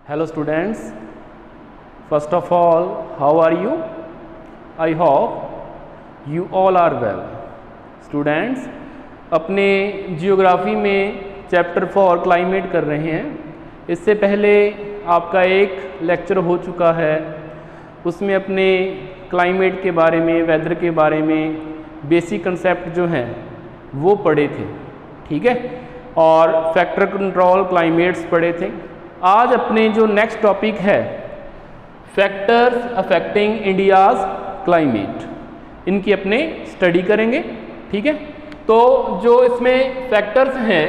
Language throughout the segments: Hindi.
Hello students, first of all, how are you? I hope you all are well. Students, अपने जियोग्राफी में चैप्टर 4 क्लाइमेट कर रहे हैं। इससे पहले आपका एक लेक्चर हो चुका है, उसमें अपने क्लाइमेट के बारे में, वेदर के बारे में बेसिक कंसेप्ट जो हैं वो पढ़े थे, ठीक है, और फैक्टर कंट्रोल क्लाइमेट्स पढ़े थे। आज अपने जो नेक्स्ट टॉपिक है फैक्टर्स अफेक्टिंग इंडियाज़ क्लाइमेट, इनकी अपने स्टडी करेंगे, ठीक है। तो जो इसमें फैक्टर्स हैं,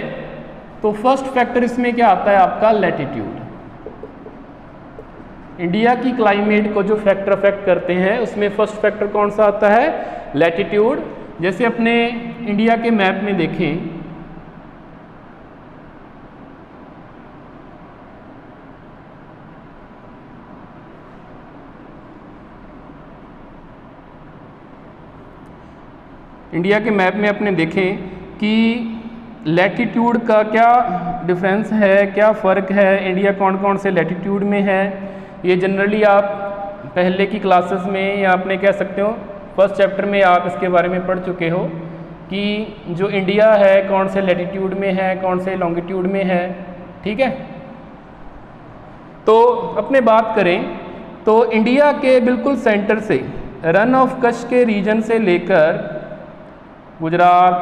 तो फर्स्ट फैक्टर इसमें क्या आता है आपका लैटिट्यूड। इंडिया की क्लाइमेट को जो फैक्टर अफेक्ट करते हैं उसमें फर्स्ट फैक्टर कौन सा आता है, लैटिट्यूड। जैसे अपने इंडिया के मैप में देखें, इंडिया के मैप में अपने देखें कि लैटिट्यूड का क्या डिफरेंस है, क्या फ़र्क है, इंडिया कौन कौन से लैटिट्यूड में है। ये जनरली आप पहले की क्लासेस में या आपने कह सकते हो फर्स्ट चैप्टर में आप इसके बारे में पढ़ चुके हो कि जो इंडिया है कौन से लैटिट्यूड में है, कौन से लॉन्गिट्यूड में है, ठीक है। तो अपने बात करें तो इंडिया के बिल्कुल सेंटर से रन ऑफ कच्छ के रीजन से लेकर गुजरात,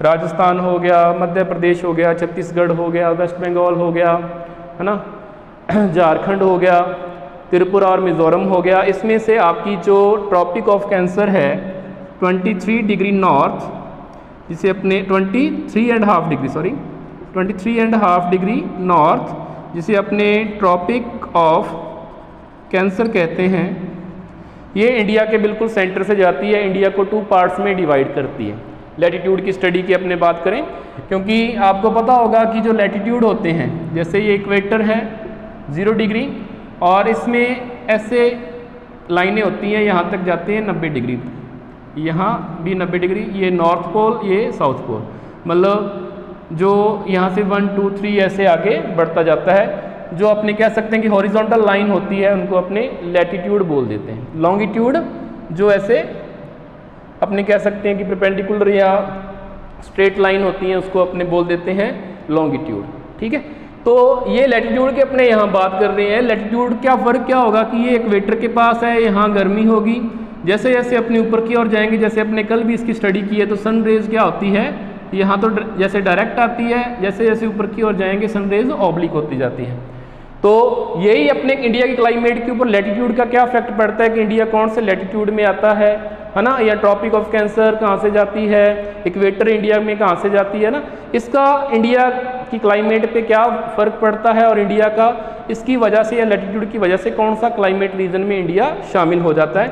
राजस्थान हो गया, मध्य प्रदेश हो गया, छत्तीसगढ़ हो गया, वेस्ट बंगाल हो गया, है ना, झारखंड हो गया, त्रिपुरा और मिज़ोरम हो गया। इसमें से आपकी जो ट्रॉपिक ऑफ कैंसर है 23 डिग्री नॉर्थ, जिसे अपने 23.5 डिग्री सॉरी 23.5 डिग्री नॉर्थ, जिसे अपने ट्रॉपिक ऑफ कैंसर कहते हैं, ये इंडिया के बिल्कुल सेंटर से जाती है। इंडिया को 2 पार्ट्स में डिवाइड करती है। लैटिट्यूड की स्टडी की अपने बात करें, क्योंकि आपको पता होगा कि जो लैटिट्यूड होते हैं, जैसे ये इक्वेटर है 0 डिग्री, और इसमें ऐसे लाइनें होती हैं, यहाँ तक जाते हैं 90 डिग्री, यहाँ भी 90 डिग्री, ये नॉर्थ पोल, ये साउथ पोल, मतलब जो यहाँ से 1 2 3 ऐसे आगे बढ़ता जाता है। जो अपने कह सकते हैं कि हॉरिजॉन्टल लाइन होती है उनको अपने लैटिट्यूड बोल देते हैं। लॉन्गिट्यूड जो ऐसे अपने कह सकते हैं कि परपेंडिकुलर या स्ट्रेट लाइन होती है उसको अपने बोल देते हैं लॉन्गिट्यूड, ठीक है। तो ये लैटिट्यूड के अपने यहाँ बात कर रहे हैं। लैटिट्यूड क्या फ़र्क क्या होगा कि ये इक्वेटर के पास है, यहाँ गर्मी होगी, जैसे जैसे अपने ऊपर की ओर जाएंगे, जैसे अपने कल भी इसकी स्टडी की है, तो सन रेज क्या होती है, यहाँ तो जैसे डायरेक्ट आती है, जैसे जैसे ऊपर की ओर जाएंगे सन रेज ऑब्लिक होती जाती है। तो यही अपने इंडिया की क्लाइमेट के ऊपर लैटिट्यूड का क्या इफेक्ट पड़ता है कि इंडिया कौन से लैटिट्यूड में आता है ना, या ट्रॉपिक ऑफ कैंसर कहाँ से जाती है, इक्वेटर इंडिया में कहाँ से जाती है ना, इसका इंडिया की क्लाइमेट पे क्या फ़र्क पड़ता है, और इंडिया का इसकी वजह से या लैटिट्यूड की वजह से कौन सा क्लाइमेट रीजन में इंडिया शामिल हो जाता है।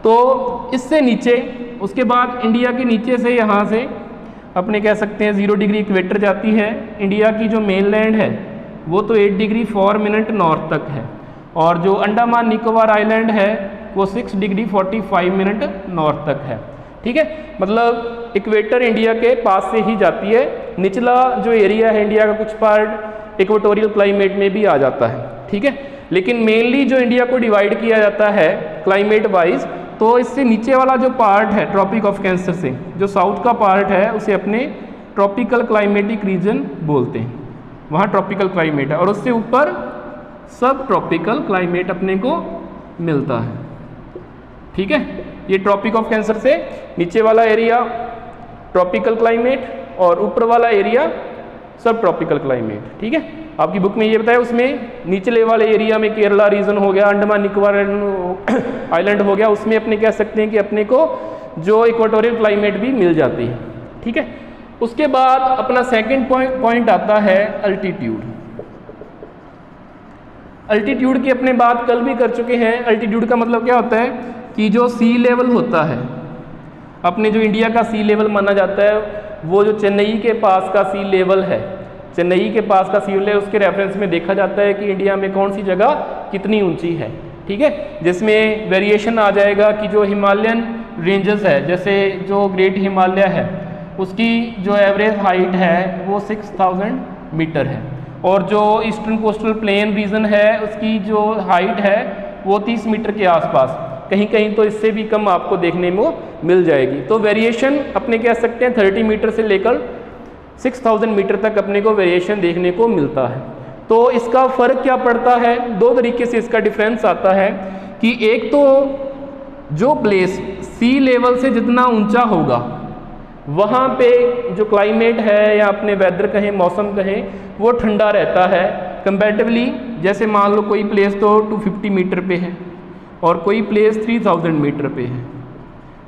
तो इससे नीचे, उसके बाद इंडिया के नीचे से यहाँ से अपने कह सकते हैं 0 डिग्री इक्वेटर जाती है। इंडिया की जो मेन लैंड है वो तो 8 डिग्री 4 मिनट नॉर्थ तक है, और जो अंडमान निकोबार आइलैंड है वो 6 डिग्री 45 मिनट नॉर्थ तक है, ठीक है। मतलब इक्वेटर इंडिया के पास से ही जाती है। निचला जो एरिया है इंडिया का, कुछ पार्ट इक्वेटोरियल क्लाइमेट में भी आ जाता है, ठीक है। लेकिन मेनली जो इंडिया को डिवाइड किया जाता है क्लाइमेट वाइज, तो इससे नीचे वाला जो पार्ट है ट्रॉपिक ऑफ कैंसर से, जो साउथ का पार्ट है, उसे अपने ट्रॉपिकल क्लाइमेटिक रीजन बोलते हैं, वहाँ ट्रॉपिकल क्लाइमेट है, और उससे ऊपर सब ट्रॉपिकल क्लाइमेट अपने को मिलता है, ठीक है। ये ट्रॉपिक ऑफ कैंसर से नीचे वाला एरिया ट्रॉपिकल क्लाइमेट, और ऊपर वाला एरिया सब ट्रॉपिकल क्लाइमेट, ठीक है। आपकी बुक में ये बताया, उसमें निचले वाले एरिया में केरला रीजन हो गया, अंडमान निकोबार आइलैंड हो गया, उसमें अपने कह सकते हैं कि अपने को जो इक्वेटोरियल क्लाइमेट भी मिल जाती है, ठीक है। उसके बाद अपना सेकंड पॉइंट आता है अल्टीट्यूड। अल्टीट्यूड की अपने बात कल भी कर चुके हैं। अल्टीट्यूड का मतलब क्या होता है कि जो सी लेवल होता है, अपने जो इंडिया का सी लेवल माना जाता है, वो जो चेन्नई के पास का सी लेवल है, चेन्नई के पास का सी लेवल, उसके रेफरेंस में देखा जाता है कि इंडिया में कौन सी जगह कितनी ऊंची है, ठीक है। जिसमें वेरिएशन आ जाएगा कि जो हिमालयन रेंजेस है, जैसे जो ग्रेट हिमालय है, उसकी जो एवरेज हाइट है वो 6000 मीटर है, और जो ईस्टर्न कोस्टल प्लेन रीजन है उसकी जो हाइट है वो 30 मीटर के आसपास, कहीं कहीं तो इससे भी कम आपको देखने में मिल जाएगी। तो वेरिएशन अपने कह सकते हैं 30 मीटर से लेकर 6000 मीटर तक अपने को वेरिएशन देखने को मिलता है। तो इसका फ़र्क क्या पड़ता है, दो तरीके से इसका डिफरेंस आता है कि एक तो जो प्लेस सी लेवल से जितना ऊंचा होगा वहाँ पे जो क्लाइमेट है या अपने वेदर कहें, मौसम कहें, वो ठंडा रहता है कंपैरेटिवली। जैसे मान लो कोई प्लेस तो 250 मीटर पे है और कोई प्लेस 3000 मीटर पे है,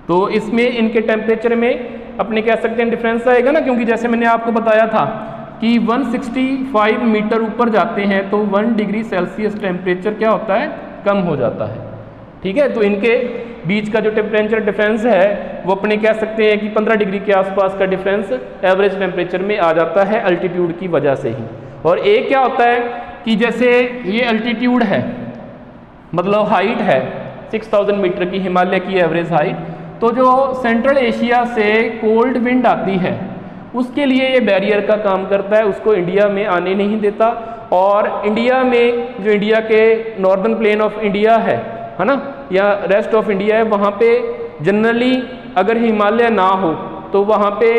तो इसमें इनके टेम्परेचर में अपने कह सकते हैं डिफरेंस आएगा ना, क्योंकि जैसे मैंने आपको बताया था कि 165 मीटर ऊपर जाते हैं तो 1 डिग्री सेल्सियस टेम्परेचर क्या होता है, कम हो जाता है। ठीक है, तो इनके बीच का जो टेम्परेचर डिफरेंस है वो अपने कह सकते हैं कि 15 डिग्री के आसपास का डिफरेंस एवरेज टेम्परेचर में आ जाता है अल्टीट्यूड की वजह से ही। और एक क्या होता है कि जैसे ये अल्टीट्यूड है, मतलब हाइट है 6000 मीटर की, हिमालय की एवरेज हाइट, तो जो सेंट्रल एशिया से कोल्ड विंड आती है उसके लिए ये बैरियर का काम करता है, उसको इंडिया में आने नहीं देता। और इंडिया में जो इंडिया के नॉर्दर्न प्लेन ऑफ इंडिया है ना, या रेस्ट ऑफ इंडिया है, वहाँ पे जनरली अगर हिमालय ना हो तो वहाँ पे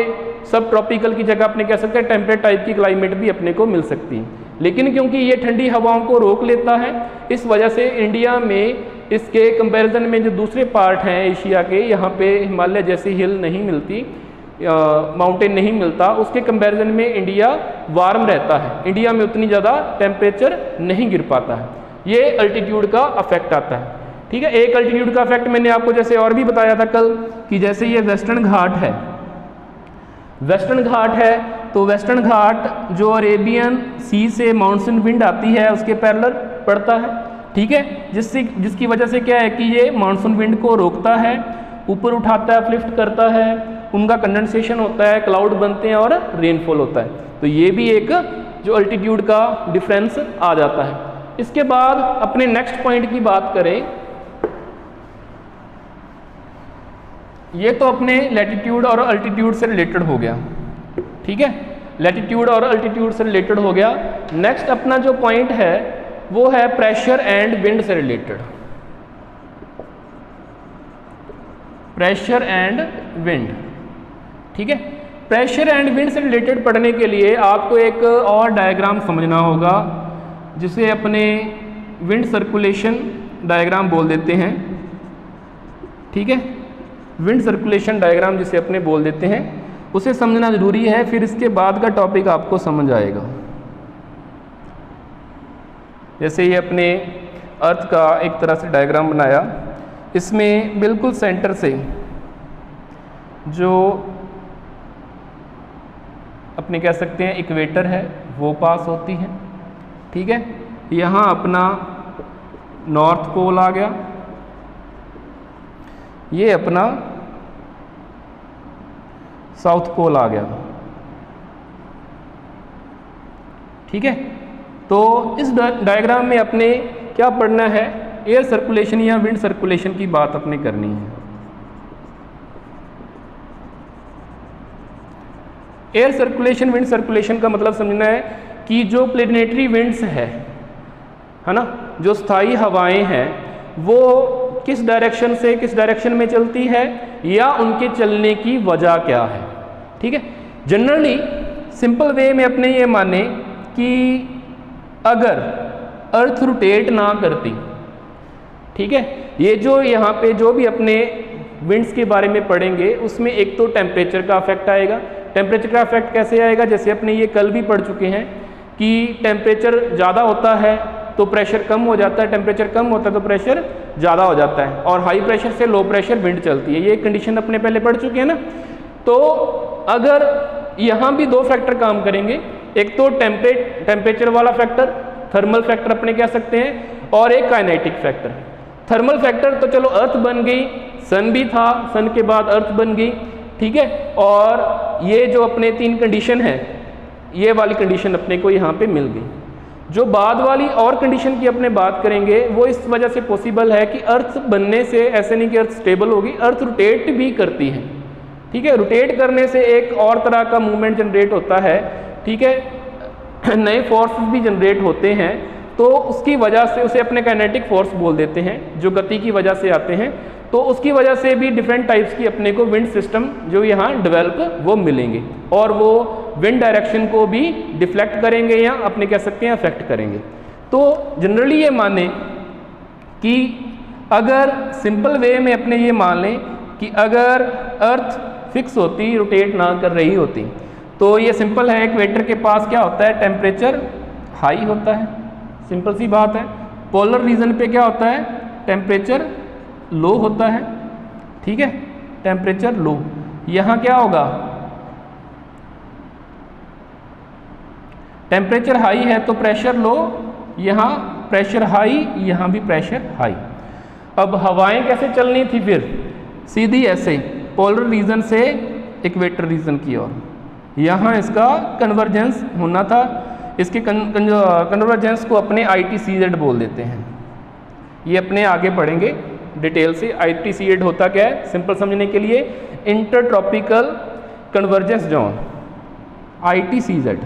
सब ट्रॉपिकल की जगह अपने कह सकते हैं टेम्परेट टाइप की क्लाइमेट भी अपने को मिल सकती है। लेकिन क्योंकि ये ठंडी हवाओं को रोक लेता है, इस वजह से इंडिया में इसके कंपैरिजन में जो दूसरे पार्ट हैं एशिया के, यहाँ पे हिमालय जैसी हिल नहीं मिलती, माउंटेन नहीं मिलता, उसके कंपैरिजन में इंडिया वार्म रहता है, इंडिया में उतनी ज़्यादा टेम्परेचर नहीं गिर पाता है। ये अल्टीट्यूड का अफेक्ट आता है। ठीक है, एक अल्टीट्यूड का इफेक्ट मैंने आपको जैसे और भी बताया था कल कि जैसे ये वेस्टर्न घाट है, वेस्टर्न घाट है तो वेस्टर्न घाट जो अरेबियन सी से मानसून विंड आती है उसके पैरेलल पड़ता है। ठीक है, जिसकी वजह से क्या है कि ये मानसून विंड को रोकता है, ऊपर उठाता है, लिफ्ट करता है, उनका कंडेंसेशन होता है, क्लाउड बनते हैं और रेनफॉल होता है। तो ये भी एक जो अल्टीट्यूड का डिफरेंस आ जाता है। इसके बाद अपने नेक्स्ट पॉइंट की बात करें, ये तो अपने लैटिट्यूड और अल्टीट्यूड से रिलेटेड हो गया। ठीक है, लैटिट्यूड और अल्टीट्यूड से रिलेटेड हो गया। नेक्स्ट अपना जो पॉइंट है वो है प्रेशर एंड विंड से रिलेटेड। प्रेशर एंड विंड, ठीक है, प्रेशर एंड विंड से रिलेटेड पढ़ने के लिए आपको एक और डायग्राम समझना होगा जिसे अपने विंड सर्कुलेशन डायग्राम बोल देते हैं। ठीक है, विंड सर्कुलेशन डायग्राम जिसे अपने बोल देते हैं, उसे समझना ज़रूरी है, फिर इसके बाद का टॉपिक आपको समझ आएगा। जैसे ये अपने अर्थ का एक तरह से डायग्राम बनाया, इसमें बिल्कुल सेंटर से जो अपने कह सकते हैं इक्वेटर है वो पास होती है। ठीक है, यहाँ अपना नॉर्थ पोल आ गया, ये अपना साउथ पोल आ गया। ठीक है, तो इस डायग्राम में अपने क्या पढ़ना है, एयर सर्कुलेशन या विंड सर्कुलेशन की बात अपने करनी है। एयर सर्कुलेशन विंड सर्कुलेशन का मतलब समझना है कि जो प्लेनेटरी विंड्स है ना, जो स्थायी हवाएं हैं वो किस डायरेक्शन से किस डायरेक्शन में चलती है या उनके चलने की वजह क्या है। ठीक है, जनरली सिंपल वे में अपने ये माने कि अगर अर्थ रोटेट ना करती, ठीक है, ये जो यहाँ पे जो भी अपने विंड्स के बारे में पढ़ेंगे उसमें एक तो टेम्परेचर का इफेक्ट आएगा। टेम्परेचर का इफेक्ट कैसे आएगा, जैसे अपने ये कल भी पढ़ चुके हैं कि टेम्परेचर ज़्यादा होता है तो प्रेशर कम हो जाता है, टेम्परेचर कम होता है तो प्रेशर ज़्यादा हो जाता है, और हाई प्रेशर से लो प्रेशर विंड चलती है। ये कंडीशन अपने पहले पढ़ चुके हैं ना। तो अगर यहाँ भी दो फैक्टर काम करेंगे, एक तो टेम्परेचर वाला फैक्टर, थर्मल फैक्टर अपने कह सकते हैं, और एक काइनेटिक फैक्टर। थर्मल फैक्टर तो चलो अर्थ बन गई, सन भी था, सन के बाद अर्थ बन गई। ठीक है, और ये जो अपने तीन कंडीशन है, ये वाली कंडीशन अपने को यहाँ पे मिल गई। जो बाद वाली और कंडीशन की अपने बात करेंगे वो इस वजह से पॉसिबल है कि अर्थ बनने से ऐसे नहीं कि अर्थ स्टेबल होगी, अर्थ रोटेट भी करती है। ठीक है, रोटेट करने से एक और तरह का मूवमेंट जनरेट होता है। ठीक है, नए फोर्स भी जनरेट होते हैं तो उसकी वजह से उसे अपने काइनेटिक फोर्स बोल देते हैं, जो गति की वजह से आते हैं। तो उसकी वजह से भी डिफरेंट टाइप्स की अपने को विंड सिस्टम जो यहाँ डेवलप वो मिलेंगे, और वो विंड डायरेक्शन को भी डिफ्लेक्ट करेंगे या अपने कह सकते हैं अफेक्ट करेंगे। तो जनरली ये माने कि अगर सिंपल वे में अपने ये मान लें कि अगर अर्थ फिक्स होती, रोटेट ना कर रही होती, तो ये सिंपल है, इक्वेटर के पास क्या होता है, टेम्परेचर हाई होता है, सिंपल सी बात है। पोलर रीजन पे क्या होता है, टेम्परेचर लो होता है, ठीक है, टेम्परेचर लो। यहाँ क्या होगा, टेम्परेचर हाई है तो प्रेशर लो, यहाँ प्रेशर हाई, यहाँ भी प्रेशर हाई। अब हवाएं कैसे चलनी थी फिर, सीधी ऐसे पोलर रीजन से इक्वेटर रीजन की ओर, यहाँ इसका कन्वर्जेंस होना था। इसके कन्वर्जेंस को अपने ITCZ बोल देते हैं। ये अपने आगे पढ़ेंगे डिटेल से। ITCZ होता क्या है, सिंपल समझने के लिए, intertropical convergence zone, ITCZ,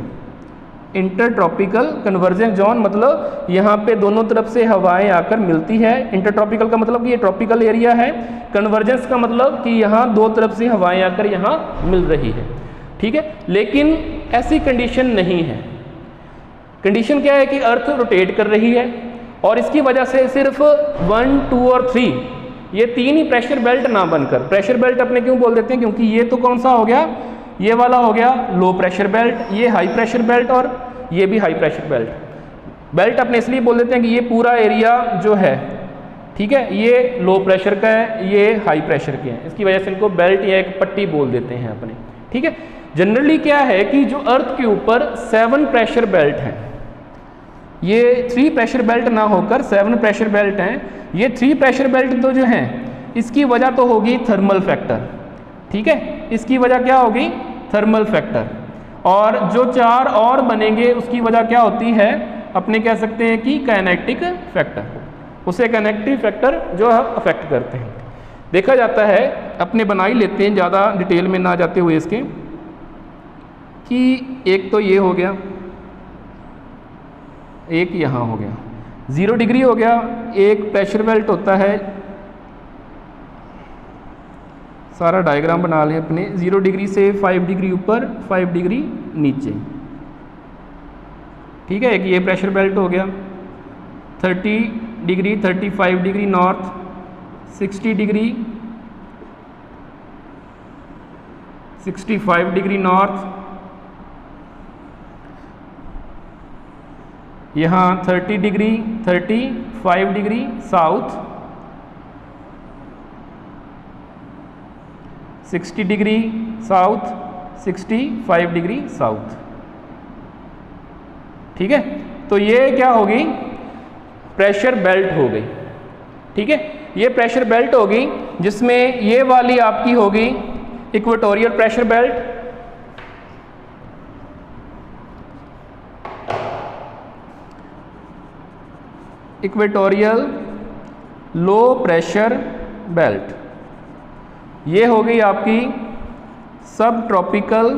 intertropical convergence zone, मतलब यहाँ पे दोनों तरफ से हवाएं आकर मिलती है। इंटरट्रॉपिकल का मतलब कि ये ट्रॉपिकल एरिया है, कन्वर्जेंस का मतलब कि यहाँ दो तरफ से हवाएं आकर यहाँ मिल रही है, ठीक है। लेकिन ऐसी कंडीशन नहीं है। कंडीशन क्या है कि अर्थ रोटेट कर रही है और इसकी वजह से सिर्फ 1, 2 और 3 ये तीन ही प्रेशर बेल्ट ना बनकर, प्रेशर बेल्ट अपने क्यों बोल देते हैं, क्योंकि ये तो कौन सा हो गया, ये वाला हो गया लो प्रेशर बेल्ट, ये हाई प्रेशर बेल्ट और ये भी हाई प्रेशर बेल्ट। बेल्ट अपने इसलिए बोल देते हैं कि ये पूरा एरिया जो है, ठीक है, ये लो प्रेशर का है, ये हाई प्रेशर के हैं, इसकी वजह से इनको बेल्ट या एक पट्टी बोल देते हैं अपने, ठीक है। जनरली क्या है कि जो अर्थ के ऊपर 7 प्रेशर बेल्ट हैं, ये 3 प्रेशर बेल्ट ना होकर 7 प्रेशर बेल्ट हैं। ये 3 प्रेशर बेल्ट तो जो हैं इसकी वजह तो होगी थर्मल फैक्टर, ठीक है, इसकी वजह क्या होगी, थर्मल फैक्टर। और जो 4 और बनेंगे उसकी वजह क्या होती है, अपने कह सकते हैं कि काइनेटिक फैक्टर, उसे काइनेटिक फैक्टर जो है अफेक्ट करते हैं। देखा जाता है, अपने बना ही लेते हैं ज़्यादा डिटेल में ना जाते हुए इसके, कि एक तो ये हो गया, एक यहाँ हो गया, 0 डिग्री हो गया, एक प्रेशर बेल्ट होता है, सारा डायग्राम बना लें अपने, 0 डिग्री से 5 डिग्री ऊपर, 5 डिग्री नीचे, ठीक है। एक ये प्रेशर बेल्ट हो गया, 30 degree, 35 degree north, 60 degree, 65 degree north, यहाँ 30 degree, 35 degree south, 60 degree south, 65 degree south, ठीक है। तो ये क्या होगी, प्रेशर बेल्ट हो गई, ठीक है। ये प्रेशर बेल्ट होगी जिसमें ये वाली आपकी होगी equatorial pressure belt, equatorial low pressure belt, ये हो गई आपकी सब ट्रॉपिकल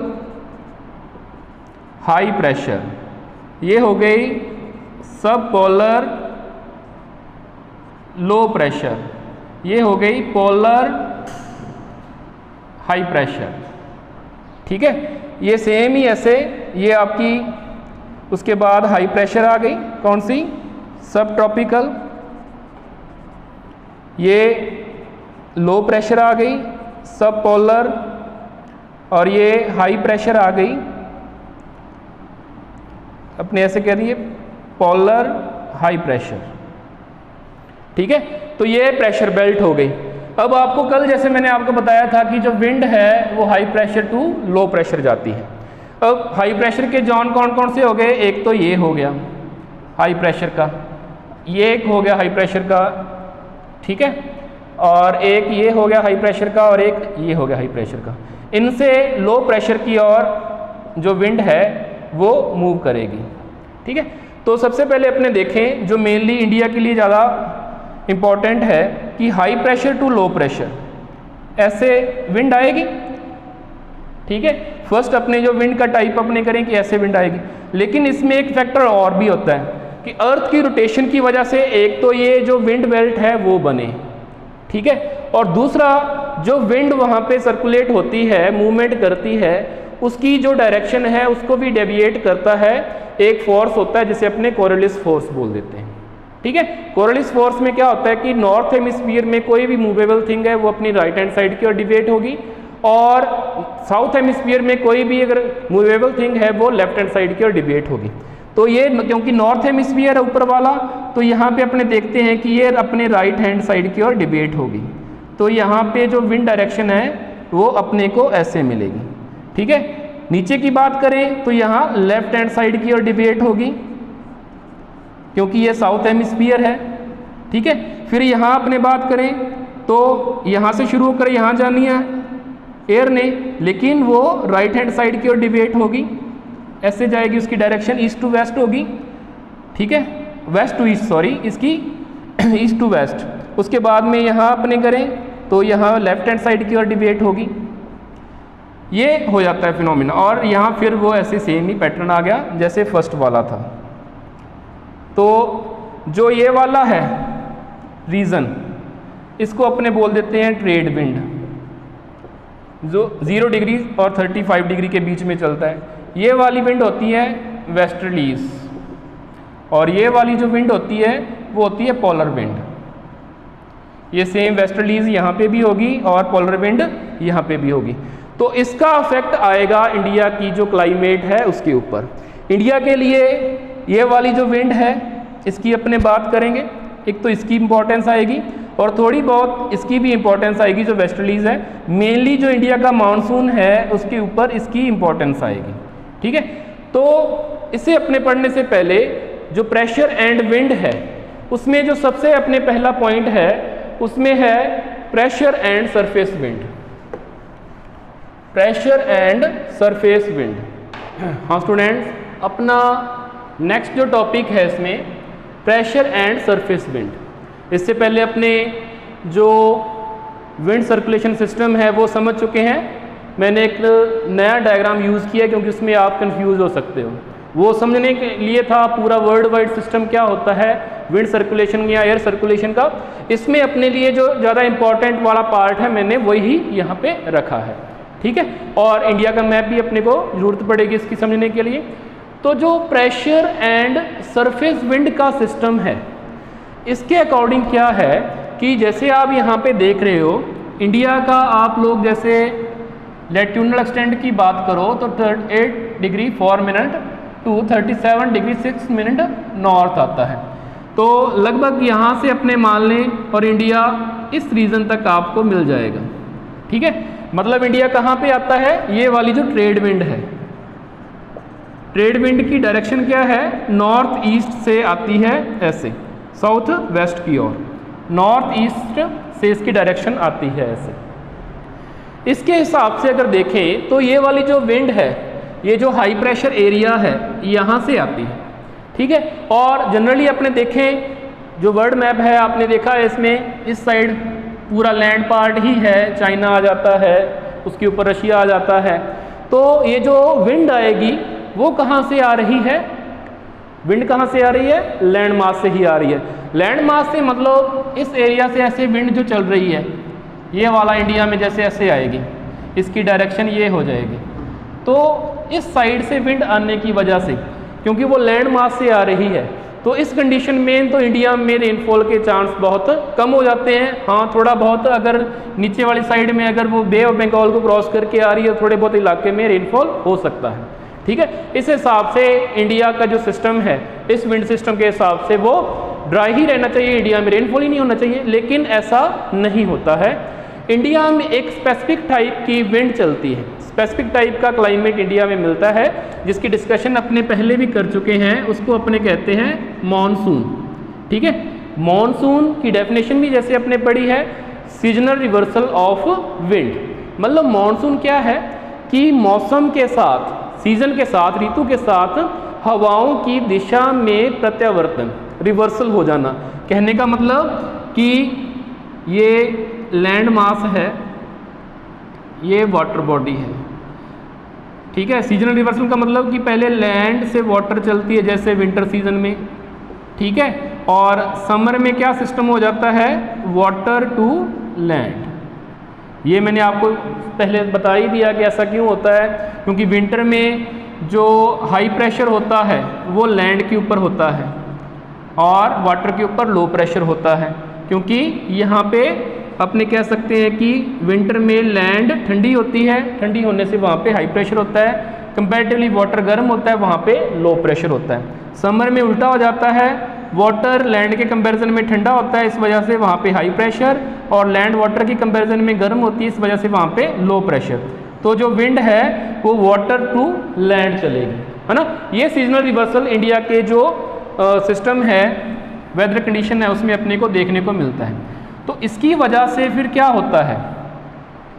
हाई प्रेशर, ये हो गई सब पोलर लो प्रेशर, ये हो गई पोलर हाई प्रेशर, ठीक है। ये सेम ही ऐसे, ये आपकी उसके बाद हाई प्रेशर आ गई, कौन सी, सब ट्रॉपिकल, ये लो प्रेशर आ गई सब पोलर, और ये हाई प्रेशर आ गई अपने ऐसे कह दिए पोलर हाई प्रेशर, ठीक है। तो ये प्रेशर बेल्ट हो गई। अब आपको कल जैसे मैंने आपको बताया था कि जो विंड है वो high pressure to low pressure जाती है। अब हाई प्रेशर के जोन कौन कौन से हो गए, एक तो ये हो गया हाई प्रेशर का, ये एक हो गया हाई प्रेशर का, ठीक है, और एक ये हो गया हाई प्रेशर का, और एक ये हो गया हाई प्रेशर का। इनसे लो प्रेशर की ओर जो विंड है वो मूव करेगी, ठीक है। तो सबसे पहले अपने देखें जो मेनली इंडिया के लिए ज़्यादा इम्पॉर्टेंट है कि high pressure to low pressure, ऐसे विंड आएगी, ठीक है। फर्स्ट अपने जो विंड का टाइप अपने करें कि ऐसे विंड आएगी, लेकिन इसमें एक फैक्टर और भी होता है कि अर्थ की रोटेशन की वजह से एक तो ये जो विंड बेल्ट है वो बने, ठीक है, और दूसरा जो विंड वहाँ पे सर्कुलेट होती है, मूवमेंट करती है, उसकी जो डायरेक्शन है उसको भी डेविएट करता है एक फोर्स होता है जिसे अपने कोरियोलिस फोर्स बोल देते हैं, ठीक है। कोरियोलिस फोर्स में क्या होता है कि नॉर्थ हेमिस्फीयर में कोई भी मूवेबल थिंग है वो अपनी राइट हैंड साइड की ओर डिवेट होगी, और साउथ हेमिस्फीयर में कोई भी अगर मूवेबल थिंग है वो लेफ्ट हैंड साइड की ओर डिवेट होगी। तो ये क्योंकि नॉर्थ हेमिस्फीयर है ऊपर वाला, तो यहाँ पे अपने देखते हैं कि ये अपने राइट हैंड साइड की ओर डिवेट होगी, तो यहाँ पे जो विंड डायरेक्शन है वो अपने को ऐसे मिलेगी, ठीक है। नीचे की बात करें तो यहाँ लेफ्ट हैंड साइड की ओर डिवेट होगी क्योंकि ये साउथ हेमिस्फीयर है, ठीक है। फिर यहाँ अपने बात करें तो यहाँ से शुरू होकर यहाँ जानी है एयर ने, लेकिन वो राइट हैंड साइड की ओर डिवेट होगी, ऐसे जाएगी, उसकी डायरेक्शन ईस्ट टू वेस्ट होगी, ठीक है, वेस्ट टू ईस्ट, सॉरी, इसकी ईस्ट टू वेस्ट। उसके बाद में यहाँ अपने करें तो यहाँ लेफ्ट हैंड साइड की ओर डिवेट होगी, ये हो जाता है फिनोमिना। और यहाँ फिर वो ऐसे सेम ही पैटर्न आ गया जैसे फर्स्ट वाला था। तो जो ये वाला है रीजन, इसको अपने बोल देते हैं ट्रेड विंड, जो 0 डिग्री और 35 डिग्री के बीच में चलता है। ये वाली विंड होती है वेस्टर्लीज, और ये वाली जो विंड होती है वो होती है पोलर विंड। ये सेम वेस्टर्लीज यहाँ पे भी होगी और पोलर विंड यहाँ पे भी होगी। तो इसका इफेक्ट आएगा इंडिया की जो क्लाइमेट है उसके ऊपर। इंडिया के लिए ये वाली जो विंड है इसकी अपने बात करेंगे, एक तो इसकी इंपॉर्टेंस आएगी और थोड़ी बहुत इसकी भी इंपॉर्टेंस आएगी जो वेस्टर्लीज है। मेनली जो इंडिया का मानसून है उसके ऊपर इसकी इंपॉर्टेंस आएगी, ठीक है। तो इसे अपने पढ़ने से पहले जो प्रेशर एंड विंड है उसमें जो सबसे अपने पहला पॉइंट है उसमें है pressure and surface wind, pressure and surface wind. हाँ स्टूडेंट्स, अपना नेक्स्ट जो टॉपिक है इसमें प्रेशर एंड सरफेस विंड। इससे पहले अपने जो विंड सर्कुलेशन सिस्टम है वो समझ चुके हैं। मैंने एक नया डायग्राम यूज़ किया क्योंकि उसमें आप कंफ्यूज हो सकते हो। वो समझने के लिए था पूरा वर्ल्ड वाइड सिस्टम क्या होता है विंड सर्कुलेशन या एयर सर्कुलेशन का। इसमें अपने लिए जो ज़्यादा इंपॉर्टेंट वाला पार्ट है मैंने वही यहाँ पे रखा है, ठीक है। और इंडिया का मैप भी अपने को ज़रूरत पड़ेगी इसकी समझने के लिए। तो जो प्रेशर एंड सरफेस विंड का सिस्टम है इसके अकॉर्डिंग क्या है कि जैसे आप यहाँ पे देख रहे हो इंडिया का, आप लोग जैसे लैटिट्यूडनल एक्सटेंट की बात करो तो 8 degree 4 minute to 37 degree 6 minute north आता है। तो लगभग यहाँ से अपने मान लें और इंडिया इस रीजन तक आपको मिल जाएगा, ठीक है। मतलब इंडिया कहाँ पे आता है, ये वाली जो ट्रेड विंड है, ट्रेड विंड की डायरेक्शन क्या है, नॉर्थ ईस्ट से आती है ऐसे, साउथ वेस्ट की ओर, नॉर्थ ईस्ट से इसकी डायरेक्शन आती है ऐसे। इसके हिसाब से अगर देखें तो ये वाली जो विंड है, ये जो हाई प्रेशर एरिया है यहाँ से आती है, ठीक है। और जनरली अपने देखें जो वर्ल्ड मैप है आपने देखा है इसमें इस साइड पूरा लैंड पार्ट ही है, चाइना आ जाता है, उसके ऊपर रशिया आ जाता है। तो ये जो विंड आएगी वो कहाँ से आ रही है, विंड कहाँ से आ रही है, लैंड मास से ही आ रही है। लैंड मास से मतलब इस एरिया से ऐसे विंड जो चल रही है ये वाला इंडिया में जैसे ऐसे आएगी, इसकी डायरेक्शन ये हो जाएगी। तो इस साइड से विंड आने की वजह से क्योंकि वो लैंड मास से आ रही है तो इस कंडीशन में तो इंडिया में रेनफॉल के चांस बहुत कम हो जाते हैं। हाँ थोड़ा बहुत अगर नीचे वाली साइड में अगर वो बे ऑफ बंगाल को क्रॉस करके आ रही है थोड़े बहुत इलाके में रेनफॉल हो सकता है, ठीक है। इस हिसाब से इंडिया का जो सिस्टम है इस विंड सिस्टम के हिसाब से वो ड्राई ही रहना चाहिए, इंडिया में रेनफॉल ही नहीं होना चाहिए, लेकिन ऐसा नहीं होता है। इंडिया में एक स्पेसिफिक टाइप की विंड चलती है, स्पेसिफिक टाइप का क्लाइमेट इंडिया में मिलता है जिसकी डिस्कशन अपने पहले भी कर चुके हैं, उसको अपने कहते हैं मॉनसून, ठीक है। मॉनसून की डेफिनेशन भी जैसे अपने पढ़ी है सीजनल रिवर्सल ऑफ विंड। मतलब मॉनसून क्या है कि मौसम के साथ, सीजन के साथ, ऋतु के साथ हवाओं की दिशा में प्रत्यावर्तन, रिवर्सल हो जाना। कहने का मतलब कि ये लैंड मास है, ये वाटर बॉडी है, ठीक है। सीजनल रिवर्सल का मतलब कि पहले लैंड से वाटर चलती है जैसे विंटर सीजन में, ठीक है, और समर में क्या सिस्टम हो जाता है, वाटर टू लैंड। ये मैंने आपको पहले बता ही दिया कि ऐसा क्यों होता है, क्योंकि विंटर में जो हाई प्रेशर होता है वो लैंड के ऊपर होता है और वाटर के ऊपर लो प्रेशर होता है, क्योंकि यहाँ पे अपने कह सकते हैं कि विंटर में लैंड ठंडी होती है, ठंडी होने से वहाँ पे हाई प्रेशर होता है, कंपैरेटिवली वाटर गर्म होता है, वहाँ पे लो प्रेशर होता है। समर में उल्टा हो जाता है, वाटर लैंड के कंपैरिजन में ठंडा होता है, इस वजह से वहाँ पे हाई प्रेशर, और लैंड वाटर की कंपैरिजन में गर्म होती है, इस वजह से वहाँ पे लो प्रेशर। तो जो विंड है वो वाटर टू लैंड चलेगी, है ना। ये सीजनल रिवर्सल इंडिया के जो सिस्टम है, वेदर कंडीशन है, उसमें अपने को देखने को मिलता है। तो इसकी वजह से फिर क्या होता है,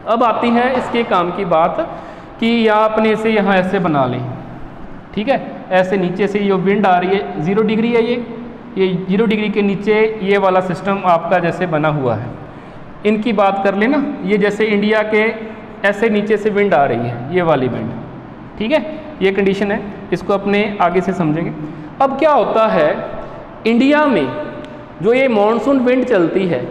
अब आती है इसके काम की बात कि यहाँ अपने इसे यहाँ ऐसे बना लें, ठीक है, ऐसे नीचे से ये विंड आ रही है, 0 डिग्री है ये 0 डिग्री के नीचे ये वाला सिस्टम आपका जैसे बना हुआ है। इनकी बात कर लेना, ये जैसे इंडिया के ऐसे नीचे से विंड आ रही है, ये वाली विंड, ठीक है, ये कंडीशन है, इसको अपने आगे से समझेंगे। अब क्या होता है इंडिया में जो ये मॉनसून विंड चलती है,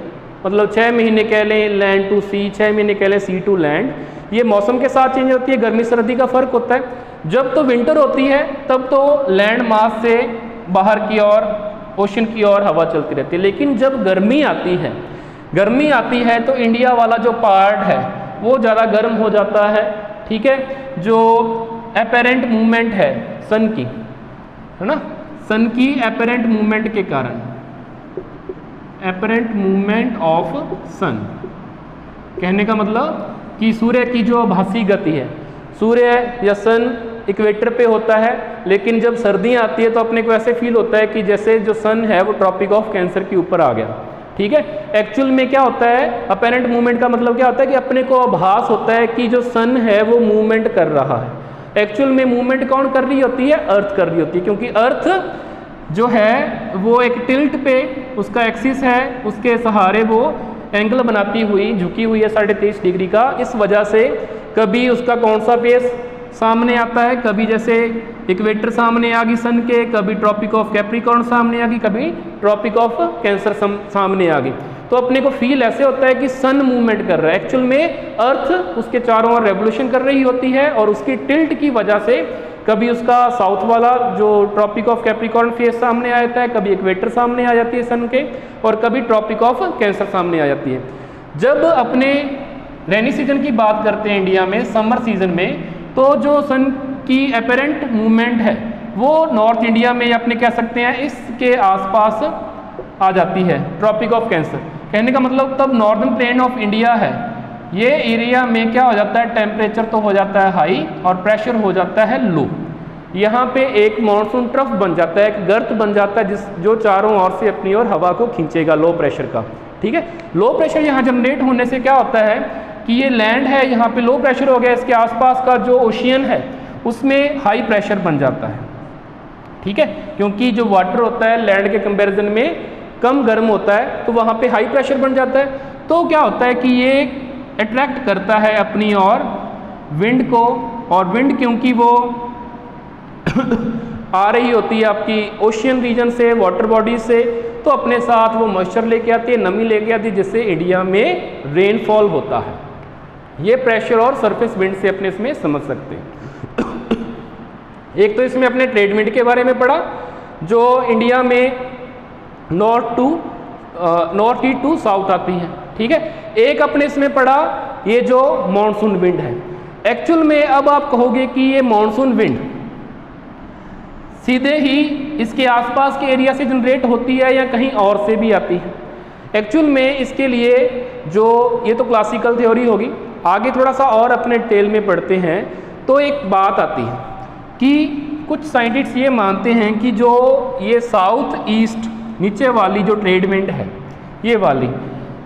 मतलब 6 महीने कह लें लैंड टू सी, 6 महीने कह लें सी टू लैंड, ये मौसम के साथ चेंज होती है, गर्मी सर्दी का फर्क होता है। जब तो विंटर होती है तब तो लैंड मास से बाहर की ओर ओशन की ओर हवा चलती रहती है, लेकिन जब गर्मी आती है तो इंडिया वाला जो पार्ट है वो ज़्यादा गर्म हो जाता है, ठीक है। जो एपेरेंट मूवमेंट है सन की, है ना, सन की एपेरेंट मूवमेंट के कारण, एपेरेंट मूवमेंट ऑफ सन, कहने का मतलब कि सूर्य की जो आभासी गति है, सूर्य या सन इक्वेटर पे होता है, लेकिन जब सर्दियाँ आती है तो अपने को ऐसे फील होता है कि जैसे जो सन है वो ट्रॉपिक ऑफ कैंसर के ऊपर आ गया, ठीक है। एक्चुअल में क्या होता है, अपेरेंट मूवमेंट का मतलब क्या होता है कि अपने को आभास होता है कि जो सन है वो मूवमेंट कर रहा है। एक्चुअल में मूवमेंट कौन कर रही होती है, अर्थ कर रही होती है, क्योंकि अर्थ जो है वो एक टिल्ट पे उसका एक्सिस है, उसके सहारे वो एंगल बनाती हुई झुकी हुई है 23.5 डिग्री का। इस वजह से कभी उसका कौन सा फेस सामने आता है, कभी जैसे इक्वेटर सामने आ गई सन के, कभी ट्रॉपिक ऑफ कैप्रिकॉर्न सामने आ गई, कभी ट्रॉपिक ऑफ कैंसर सामने आ गई। तो अपने को फील ऐसे होता है कि सन मूवमेंट कर रहा है, एक्चुअल में अर्थ उसके चारों ओर रेवोल्यूशन कर रही होती है, और उसकी टिल्ट की वजह से कभी उसका साउथ वाला जो ट्रॉपिक ऑफ कैप्रिकॉर्न फेस सामने आ जाता है, कभी इक्वेटर सामने आ जाती है सन के, और कभी ट्रॉपिक ऑफ कैंसर सामने आ जाती है। जब अपने रेनी सीजन की बात करते हैं इंडिया में, समर सीजन में, तो जो सन की एपेरेंट मूवमेंट है वो नॉर्थ इंडिया में अपने कह सकते हैं इसके आसपास आ जाती है, ट्रॉपिक ऑफ कैंसर। कहने का मतलब तब नॉर्दर्न प्लेन ऑफ इंडिया है, ये एरिया में क्या हो जाता है, टेम्परेचर तो हो जाता है हाई और प्रेशर हो जाता है लो। यहाँ पे एक मॉनसून ट्रफ बन जाता है, एक गर्त बन जाता है जो चारों ओर से अपनी ओर हवा को खींचेगा लो प्रेशर का, ठीक है। लो प्रेशर यहाँ जनरेट होने से क्या होता है कि ये लैंड है, यहाँ पे लो प्रेशर हो गया, इसके आसपास का जो ओशियन है उसमें हाई प्रेशर बन जाता है, ठीक है, क्योंकि जो वाटर होता है लैंड के कंपैरिजन में कम गर्म होता है, तो वहाँ पे हाई प्रेशर बन जाता है। तो क्या होता है कि ये अट्रैक्ट करता है अपनी ओर विंड को, और विंड क्योंकि वो आ रही होती है आपकी ओशियन रीजन से, वाटर बॉडी से, तो अपने साथ वो मॉइस्चर लेके आती है, नमी लेके आती है, जिससे इंडिया में रेनफॉल होता है। ये प्रेशर और सरफेस विंड से अपने इसमें समझ सकते हैं। एक तो इसमें अपने ट्रेड विंड के बारे में पढ़ा, जो इंडिया में नॉर्थ ईस्ट टू साउथ आती है, ठीक है। एक अपने इसमें पढ़ा ये जो मॉनसून विंड है। एक्चुअल में अब आप कहोगे कि ये मॉनसून विंड सीधे ही इसके आसपास के एरिया से जनरेट होती है या कहीं और से भी आती है। एक्चुअल में इसके लिए जो ये तो क्लासिकल थ्योरी होगी, आगे थोड़ा सा और अपने डिटेल में पढ़ते हैं तो एक बात आती है कि कुछ साइंटिस्ट ये मानते हैं कि जो ये साउथ ईस्ट नीचे वाली जो ट्रेड विंड है, ये वाली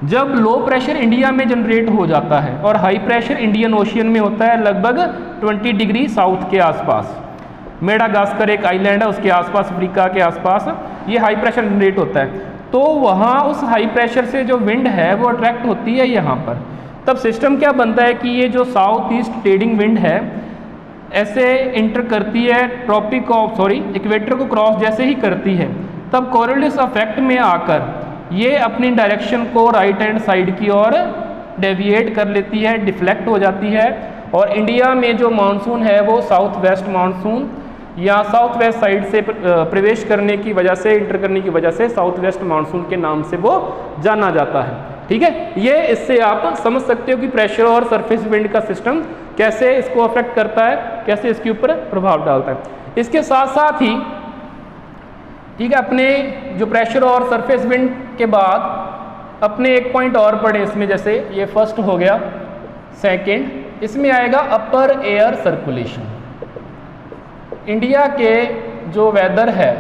जब लो प्रेशर इंडिया में जनरेट हो जाता है और हाई प्रेशर इंडियन ओशियन में होता है लगभग 20 डिग्री साउथ के आसपास, मेडागास्कर एक आइलैंड है उसके आसपास, अफ्रीका के आसपास ये हाई प्रेशर जनरेट होता है, तो वहाँ उस हाई प्रेशर से जो विंड है वो अट्रैक्ट होती है यहाँ पर। तब सिस्टम क्या बनता है कि ये जो साउथ ईस्ट ट्रेडिंग विंड है ऐसे इंटर करती है ट्रॉपिक ऑफ इक्वेटर को क्रॉस जैसे ही करती है, तब कोरियोलिस इफेक्ट में आकर ये अपनी डायरेक्शन को राइट हैंड साइड की ओर डेविएट कर लेती है, डिफ्लेक्ट हो जाती है, और इंडिया में जो मानसून है वो साउथ वेस्ट मानसून या साउथ वेस्ट साइड से प्रवेश करने की वजह से, इंटर करने की वजह से साउथ वेस्ट मानसून के नाम से वो जाना जाता है। ठीक है, ये इससे आप समझ सकते हो कि प्रेशर और सरफेस विंड का सिस्टम कैसे इसको अफेक्ट करता है, कैसे इसके ऊपर प्रभाव डालता है। इसके साथ साथ ही ठीक है, अपने जो प्रेशर और सरफेस विंड के बाद अपने एक पॉइंट और पढ़े इसमें, जैसे ये फर्स्ट हो गया, सेकंड, इसमें आएगा अपर एयर सर्कुलेशन। इंडिया के जो वेदर है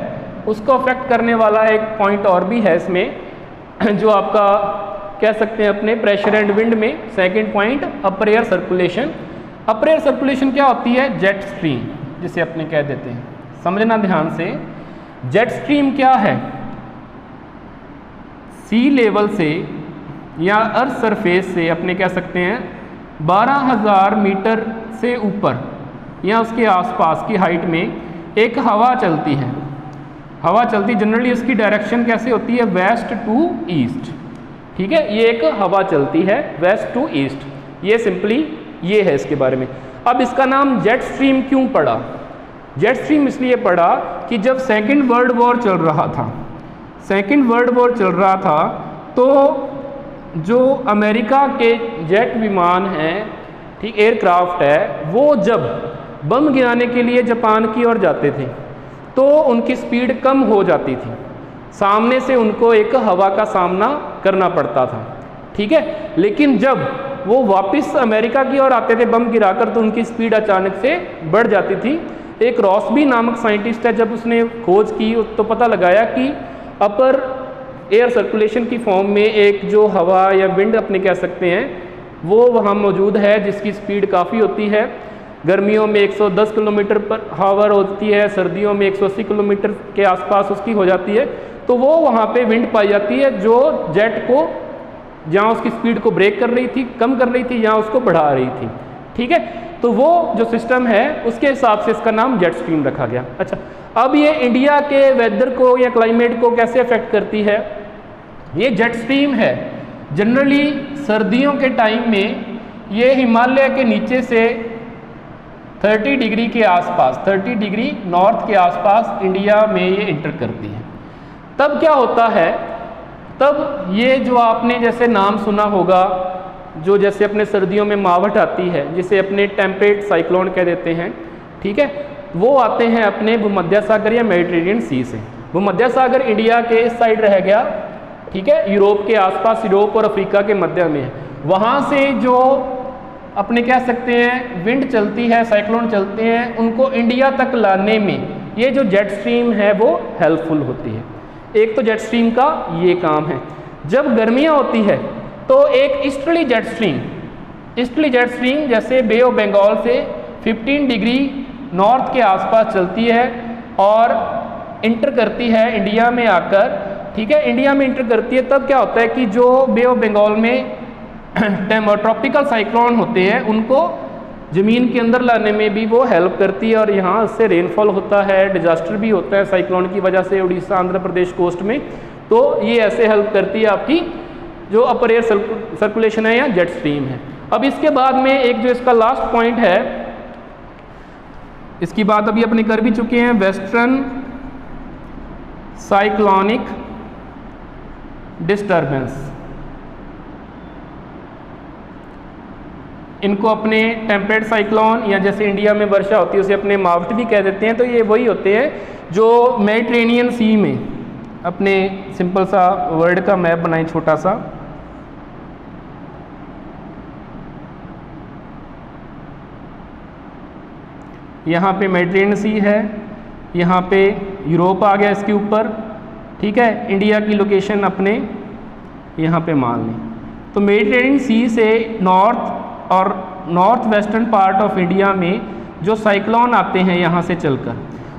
उसको अफेक्ट करने वाला एक पॉइंट और भी है इसमें, जो आपका कह सकते हैं अपने प्रेशर एंड विंड में सेकंड पॉइंट अपर एयर सर्कुलेशन। अपर एयर सर्कुलेशन क्या होती है? जेट स्ट्रीम, जिसे अपने कह देते हैं। समझना ध्यान से, जेट स्ट्रीम क्या है? सी लेवल से या अर्थ सरफेस से अपने कह सकते हैं 12,000 मीटर से ऊपर या उसके आसपास की हाइट में एक हवा चलती है। हवा चलती जनरली इसकी डायरेक्शन कैसे होती है? West to east. ठीक है, ये एक हवा चलती है वेस्ट टू ईस्ट, ये सिंपली ये है इसके बारे में। अब इसका नाम जेट स्ट्रीम क्यों पड़ा? जेट स्ट्रीम इसलिए पड़ा कि जब सेकेंड वर्ल्ड वॉर चल रहा था, सेकेंड वर्ल्ड वॉर चल रहा था, तो जो अमेरिका के जेट विमान हैं, ठीक, एयरक्राफ्ट है, वो जब बम गिराने के लिए जापान की ओर जाते थे तो उनकी स्पीड कम हो जाती थी, सामने से उनको एक हवा का सामना करना पड़ता था। ठीक है, लेकिन जब वो वापस अमेरिका की ओर आते थे बम गिराकर, तो उनकी स्पीड अचानक से बढ़ जाती थी। एक रॉसबी नामक साइंटिस्ट है, जब उसने खोज की तो पता लगाया कि अपर एयर सर्कुलेशन की फॉर्म में एक जो हवा या विंड अपने कह सकते हैं वो वहाँ मौजूद है, जिसकी स्पीड काफ़ी होती है। गर्मियों में 110 किलोमीटर पर हावर होती है, सर्दियों में 180 किलोमीटर के आसपास उसकी हो जाती है। तो वो वहाँ पे विंड पाई जाती है जो जेट को जहाँ उसकी स्पीड को ब्रेक कर रही थी, कम कर रही थी, या उसको बढ़ा रही थी। ठीक है, तो वो जो सिस्टम है उसके हिसाब से इसका नाम जेट स्ट्रीम रखा गया। अच्छा, अब ये इंडिया के वेदर को या क्लाइमेट को कैसे अफेक्ट करती है? ये जेट स्ट्रीम है जनरली सर्दियों के टाइम में ये हिमालय के नीचे से 30 डिग्री के आसपास, 30 डिग्री नॉर्थ के आसपास इंडिया में ये इंटर करती है। तब क्या होता है? तब ये जो आपने जैसे नाम सुना होगा, जो जैसे अपने सर्दियों में मावठ आती है, जिसे अपने टेम्परेट साइक्लोन कह देते हैं। ठीक है, वो आते हैं अपने भूमध्य सागर या मेडिटेरियन सी से। भूमध्य सागर इंडिया के इस साइड रह गया, ठीक है, यूरोप के आसपास, यूरोप और अफ्रीका के मध्य में है। वहाँ से जो अपने कह सकते हैं विंड चलती है, साइक्लोन चलते हैं, उनको इंडिया तक लाने में ये जो जेट स्ट्रीम है वो हेल्पफुल होती है। एक तो जेट स्ट्रीम का ये काम है। जब गर्मियाँ होती है तो एक easterly jet stream, easterly jet stream जैसे बे ऑफ बंगाल से 15 डिग्री नॉर्थ के आसपास चलती है और इंटर करती है इंडिया में आकर। ठीक है, इंडिया में इंटर करती है, तब क्या होता है कि जो बे ऑफ बंगाल में ट्रॉपिकल साइक्लोन होते हैं उनको ज़मीन के अंदर लाने में भी वो हेल्प करती है, और यहाँ उससे रेनफॉल होता है, डिजास्टर भी होता है साइक्लोन की वजह से उड़ीसा आंध्र प्रदेश कोस्ट में। तो ये ऐसे हेल्प करती है आपकी जो अपर एयर सर्कुलेशन है या जेट स्ट्रीम है। अब इसके बाद में एक जो इसका लास्ट पॉइंट है, इसकी बात अभी अपने कर भी चुके हैं, वेस्टर्न साइक्लोनिक डिस्टर्बेंस। इनको अपने टेम्परेट साइक्लोन या जैसे इंडिया में वर्षा होती है उसे अपने मावठ भी कह देते हैं। तो ये वही होते हैं जो मेडिटेरेनियन सी में, अपने सिंपल सा वर्ल्ड का मैप बनाएं छोटा सा, यहाँ पे मेडिटेरेनियन सी है, यहाँ पे यूरोप आ गया इसके ऊपर। ठीक है, इंडिया की लोकेशन अपने यहाँ पे मान लें। तो मेडिटेरेनियन सी से नॉर्थ और north western part of India में जो साइक्लोन आते हैं यहाँ से चलकर,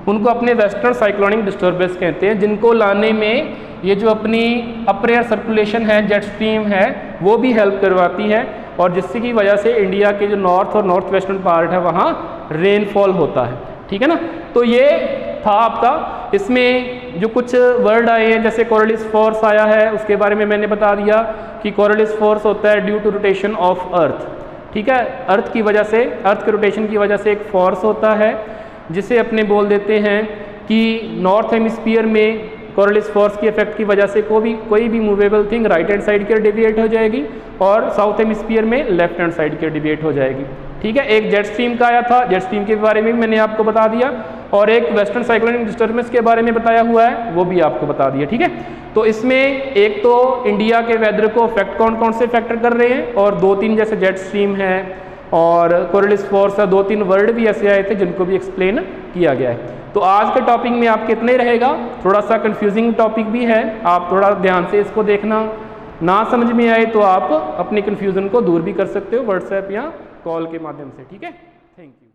उनको अपने वेस्टर्न साइक्लोनिक डिस्टर्बेंस कहते हैं, जिनको लाने में ये जो अपनी अपर एयर सर्कुलेशन है, जेट स्ट्रीम है, वो भी हेल्प करवाती है। और जिसकी की वजह से इंडिया के जो नॉर्थ और नॉर्थ वेस्टर्न पार्ट है वहाँ रेनफॉल होता है, ठीक है ना। तो ये था आपका, इसमें जो कुछ वर्ड आए हैं जैसे कोरलिस फोर्स आया है, उसके बारे में मैंने बता दिया कि कोरलिस फोर्स होता है due to rotation of earth, ठीक है। अर्थ की वजह से, अर्थ के रोटेशन की वजह से एक फोर्स होता है जिसे अपने बोल देते हैं कि नॉर्थ हेमिस्फीयर में कोरलिस फोर्स की इफेक्ट की वजह से कोई भी movable thing right hand side की ओर डेविएट हो जाएगी और साउथ हेमिस्फीयर में लेफ्ट हैंड साइड की ओर डेविएट हो जाएगी, ठीक है। एक जेट स्ट्रीम का आया था, जेट स्ट्रीम के बारे में भी मैंने आपको बता दिया, और एक वेस्टर्न साइक्लोनिक डिस्टर्बेंस के बारे में बताया हुआ है, वो भी आपको बता दिया, ठीक है। तो इसमें एक तो इंडिया के वेदर को अफेक्ट कौन कौन से फैक्टर कर रहे हैं, और 2-3 जैसे जेट स्ट्रीम है और कोरलिस फोर्स है, 2-3 वर्ड भी ऐसे आए थे जिनको भी एक्सप्लेन किया गया है। तो आज के टॉपिक में आपके इतना ही रहेगा, थोड़ा सा कंफ्यूजिंग टॉपिक भी है, आप थोड़ा ध्यान से इसको देखना, ना समझ में आए तो आप अपने कन्फ्यूज़न को दूर भी कर सकते हो व्हाट्सएप या कॉल के माध्यम से, ठीक है। Thank you.